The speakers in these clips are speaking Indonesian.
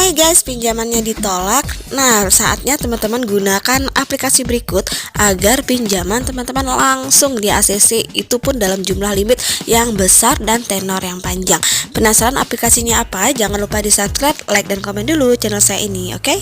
Hai guys, pinjamannya ditolak. Nah, saatnya teman-teman gunakan aplikasi berikut agar pinjaman teman-teman langsung di ACC, itu pun dalam jumlah limit yang besar dan tenor yang panjang. Penasaran aplikasinya apa? Jangan lupa di subscribe, like, dan komen dulu channel saya ini, oke?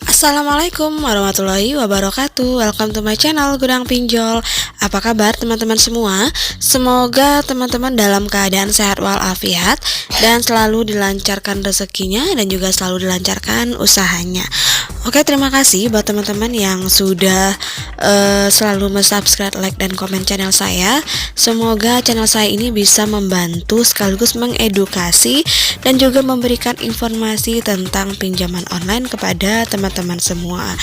Assalamualaikum warahmatullahi wabarakatuh. Welcome to my channel Gudang Pinjol. Apa kabar teman-teman semua? Semoga teman-teman dalam keadaan sehat walafiat dan selalu dilancarkan rezekinya dan juga selalu dilancarkan usahanya. Oke, terima kasih buat teman-teman yang sudah selalu subscribe, like, dan komen channel saya. Semoga channel saya ini bisa membantu sekaligus mengedukasi dan juga memberikan informasi tentang pinjaman online kepada teman-teman semua.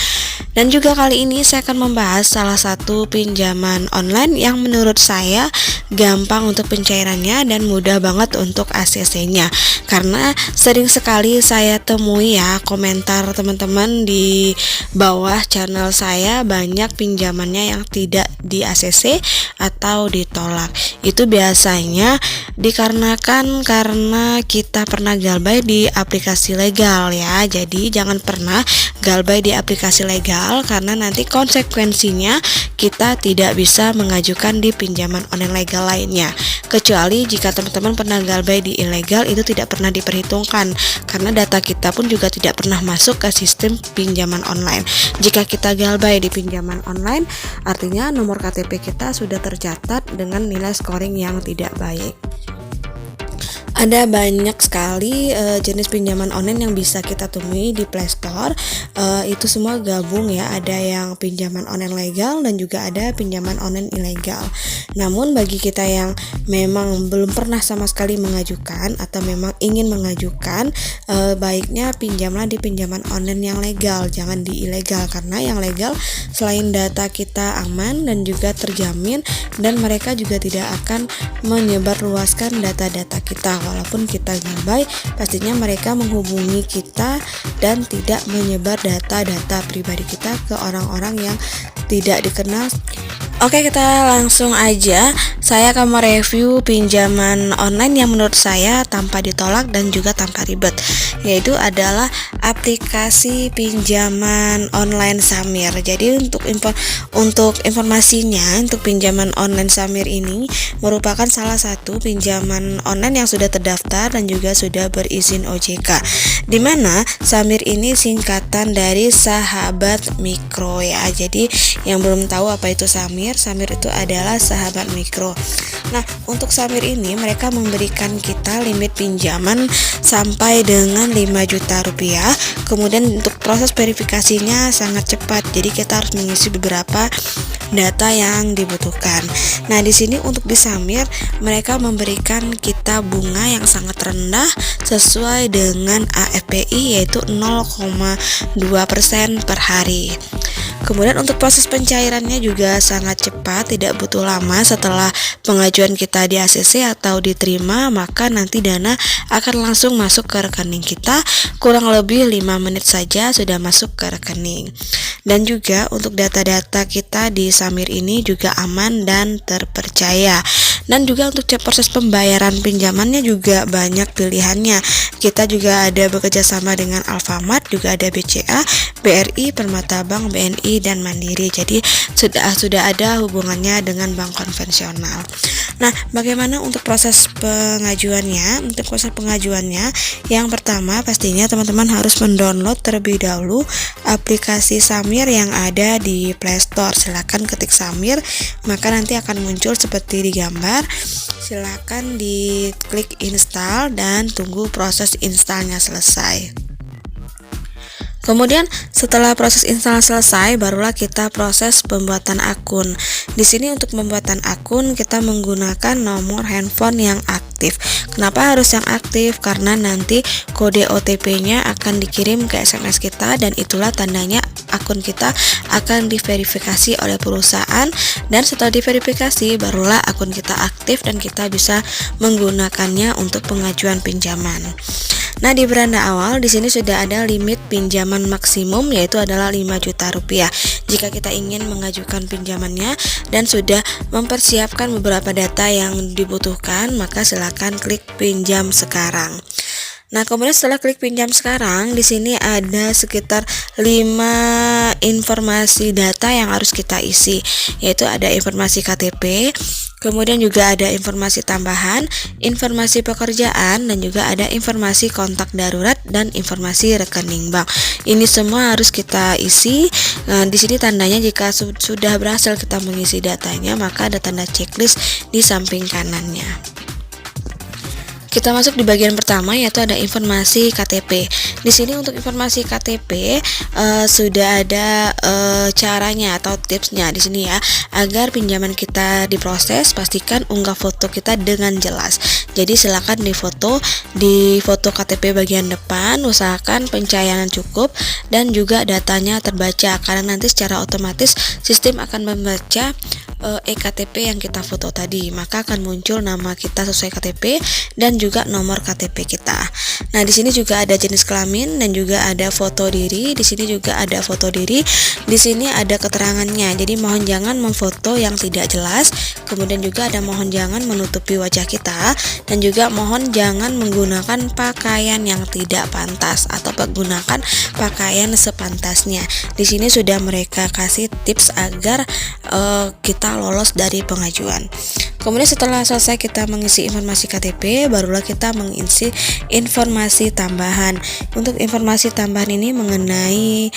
Dan juga kali ini saya akan membahas salah satu pinjaman online yang menurut saya gampang untuk pencairannya dan mudah banget untuk ACC-nya. Karena sering sekali saya temui ya komentar teman-teman di bawah channel saya, banyak pinjamannya yang tidak di ACC atau ditolak. Itu biasanya dikarenakan karena kita pernah galbay di aplikasi legal ya. Jadi jangan pernah galbay di aplikasi legal karena nanti konsekuensinya kita tidak bisa mengajukan di pinjaman online legal lainnya. Kecuali jika teman-teman pernah galbay di ilegal, itu tidak pernah diperhitungkan karena data kita pun juga tidak pernah masuk ke sistem pinjaman online. Jika kita galbay di pinjaman online, artinya nomor KTP kita sudah tercatat dengan nilai scoring yang tidak baik. Ada banyak sekali jenis pinjaman online yang bisa kita temui di Play Store. Itu semua gabung ya, ada yang pinjaman online legal dan juga ada pinjaman online ilegal. Namun bagi kita yang memang belum pernah sama sekali mengajukan atau memang ingin mengajukan, baiknya pinjamlah di pinjaman online yang legal, jangan di ilegal, karena yang legal selain data kita aman dan juga terjamin, dan mereka juga tidak akan menyebarluaskan data-data kita. Walaupun kita galbay, pastinya mereka menghubungi kita dan tidak menyebar data-data pribadi kita ke orang-orang yang tidak dikenal. Oke, kita langsung aja. Saya akan mereview pinjaman online yang menurut saya tanpa ditolak dan juga tanpa ribet, yaitu adalah aplikasi pinjaman online Samir. Jadi untuk informasinya, untuk pinjaman online Samir ini merupakan salah satu pinjaman online yang sudah terdaftar dan juga sudah berizin OJK. Di mana Samir ini singkatan dari Sahabat Mikro ya. Jadi yang belum tahu apa itu Samir itu adalah sahabat mikro. Nah, untuk Samir ini mereka memberikan kita limit pinjaman sampai dengan 5 juta rupiah. Kemudian untuk proses verifikasinya sangat cepat. Jadi kita harus mengisi beberapa data yang dibutuhkan. Nah, di sini untuk di Samir mereka memberikan kita bunga yang sangat rendah sesuai dengan AFPI, yaitu 0,2% per hari. Kemudian untuk proses pencairannya juga sangat cepat, tidak butuh lama. Setelah pengajuan kita di ACC atau diterima, maka nanti dana akan langsung masuk ke rekening kita. Kurang lebih 5 menit saja sudah masuk ke rekening. Dan juga untuk data-data kita di Samir ini juga aman dan terpercaya. Dan juga untuk proses pembayaran pinjamannya juga banyak pilihannya. Kita juga ada bekerja sama dengan Alfamart, juga ada BCA, BRI, Permata Bank, BNI, dan Mandiri. Jadi sudah ada hubungannya dengan bank konvensional. Nah, bagaimana untuk proses pengajuannya? Untuk proses pengajuannya, yang pertama pastinya teman-teman harus mendownload terlebih dahulu aplikasi Samir yang ada di Play Store. Silakan ketik Samir, maka nanti akan muncul seperti di gambar. Silakan diklik install dan tunggu proses installnya selesai. Kemudian setelah proses install selesai, barulah kita proses pembuatan akun. Di sini untuk pembuatan akun kita menggunakan nomor handphone yang aktif. Kenapa harus yang aktif? Karena nanti kode OTP-nya akan dikirim ke SMS kita dan itulah tandanya akun kita akan diverifikasi oleh perusahaan, dan setelah diverifikasi barulah akun kita aktif dan kita bisa menggunakannya untuk pengajuan pinjaman. Nah, di beranda awal di sini sudah ada limit pinjaman maksimum, yaitu adalah 5 juta rupiah. Jika kita ingin mengajukan pinjamannya dan sudah mempersiapkan beberapa data yang dibutuhkan, maka silakan klik pinjam sekarang. Nah, kemudian setelah klik pinjam sekarang, di sini ada sekitar 5 informasi data yang harus kita isi, yaitu ada informasi KTP, kemudian juga ada informasi tambahan, informasi pekerjaan, dan juga ada informasi kontak darurat dan informasi rekening bank. Ini semua harus kita isi. Nah, di sini tandanya jika sudah berhasil kita mengisi datanya, maka ada tanda checklist di samping kanannya. Kita masuk di bagian pertama, yaitu ada informasi KTP. Di sini untuk informasi KTP sudah ada caranya atau tipsnya di sini ya. Agar pinjaman kita diproses, pastikan unggah foto kita dengan jelas. Jadi silakan di foto KTP bagian depan, usahakan pencahayaan cukup dan juga datanya terbaca, karena nanti secara otomatis sistem akan membaca eKTP yang kita foto tadi, maka akan muncul nama kita sesuai KTP dan juga nomor KTP kita. Nah, di sini juga ada jenis kelamin dan juga ada foto diri. Di sini juga ada foto diri. Di sini ada keterangannya. Jadi mohon jangan memfoto yang tidak jelas. Kemudian juga ada mohon jangan menutupi wajah kita, dan juga mohon jangan menggunakan pakaian yang tidak pantas atau menggunakan pakaian sepantasnya. Di sini sudah mereka kasih tips agar kita lolos dari pengajuan. Kemudian setelah selesai kita mengisi informasi KTP, barulah kita mengisi informasi tambahan. Untuk informasi tambahan ini mengenai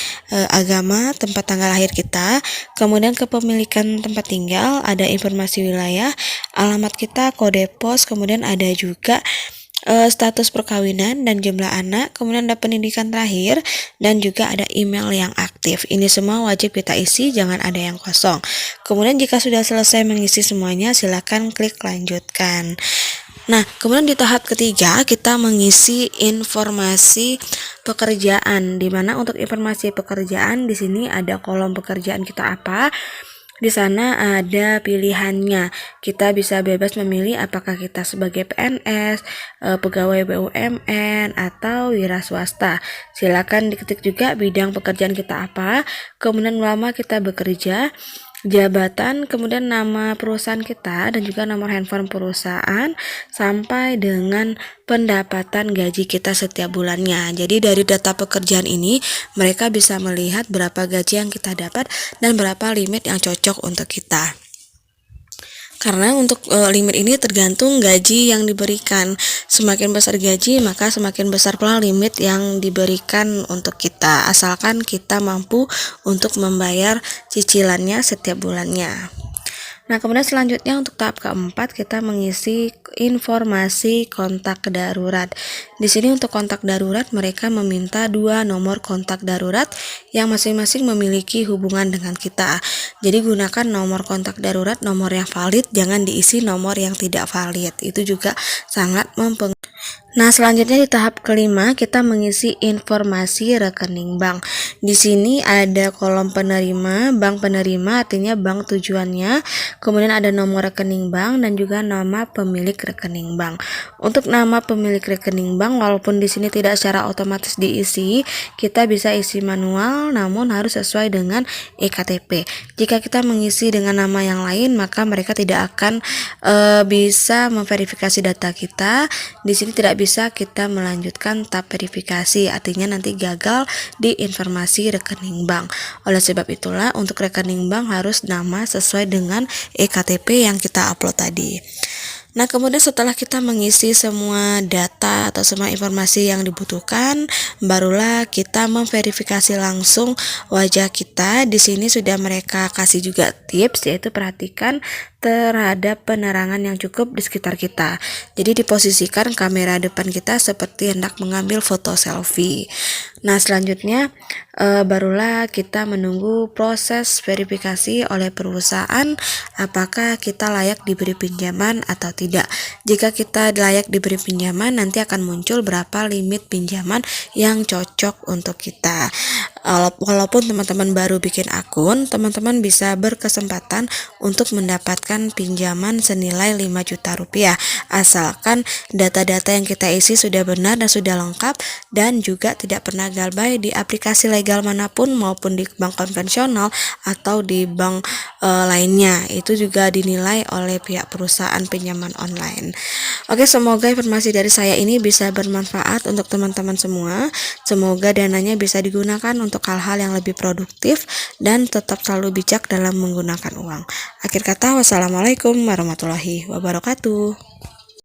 agama, tempat tanggal lahir kita, kemudian kepemilikan tempat tinggal, ada informasi wilayah, alamat kita, kode pos, kemudian ada juga status perkawinan dan jumlah anak, kemudian ada pendidikan terakhir, dan juga ada email yang aktif. Ini semua wajib kita isi, jangan ada yang kosong. Kemudian jika sudah selesai mengisi semuanya, silakan klik lanjutkan. Nah, kemudian di tahap ketiga kita mengisi informasi pekerjaan, di mana untuk informasi pekerjaan di sini ada kolom pekerjaan kita apa. Di sana ada pilihannya. Kita bisa bebas memilih apakah kita sebagai PNS, pegawai BUMN, atau wira swasta. Silakan diketik juga bidang pekerjaan kita apa, kemudian lama kita bekerja, jabatan, kemudian nama perusahaan kita, dan juga nomor handphone perusahaan, sampai dengan pendapatan gaji kita setiap bulannya. Jadi dari data pekerjaan ini mereka bisa melihat berapa gaji yang kita dapat dan berapa limit yang cocok untuk kita. Karena untuk limit ini tergantung gaji yang diberikan. Semakin besar gaji, maka semakin besar pula limit yang diberikan untuk kita, asalkan kita mampu untuk membayar cicilannya setiap bulannya. Nah, kemudian selanjutnya untuk tahap keempat kita mengisi informasi kontak darurat. Di sini untuk kontak darurat mereka meminta 2 nomor kontak darurat yang masing-masing memiliki hubungan dengan kita. Jadi gunakan nomor kontak darurat nomor yang valid, jangan diisi nomor yang tidak valid. Itu juga sangat mempengaruhi. Nah, selanjutnya di tahap kelima kita mengisi informasi rekening bank. Di sini ada kolom penerima, bank penerima artinya bank tujuannya, kemudian ada nomor rekening bank dan juga nama pemilik rekening bank. Untuk nama pemilik rekening bank walaupun di sini tidak secara otomatis diisi, kita bisa isi manual namun harus sesuai dengan eKTP. Jika kita mengisi dengan nama yang lain, maka mereka tidak akan bisa memverifikasi data kita. Di sini tidak bisa kita melanjutkan tahap verifikasi, artinya nanti gagal di informasi rekening bank. Oleh sebab itulah untuk rekening bank harus nama sesuai dengan eKTP yang kita upload tadi. Nah, kemudian setelah kita mengisi semua data atau semua informasi yang dibutuhkan, barulah kita memverifikasi langsung wajah kita. Di sini sudah mereka kasih juga tips, yaitu perhatikan terhadap penerangan yang cukup di sekitar kita. Jadi diposisikan kamera depan kita seperti hendak mengambil foto selfie. Nah, selanjutnya barulah kita menunggu proses verifikasi oleh perusahaan apakah kita layak diberi pinjaman atau tidak. Jika kita layak diberi pinjaman, nanti akan muncul berapa limit pinjaman yang cocok untuk kita. Walaupun teman-teman baru bikin akun, teman-teman bisa berkesempatan untuk mendapatkan pinjaman senilai 5 juta rupiah, asalkan data-data yang kita isi sudah benar dan sudah lengkap, dan juga tidak pernah galbay di aplikasi legal manapun maupun di bank konvensional atau di bank lainnya. Itu juga dinilai oleh pihak perusahaan pinjaman online. Oke, semoga informasi dari saya ini bisa bermanfaat untuk teman-teman semua. Semoga dananya bisa digunakan untuk hal-hal yang lebih produktif dan tetap selalu bijak dalam menggunakan uang. Akhir kata, wassalamualaikum warahmatullahi wabarakatuh.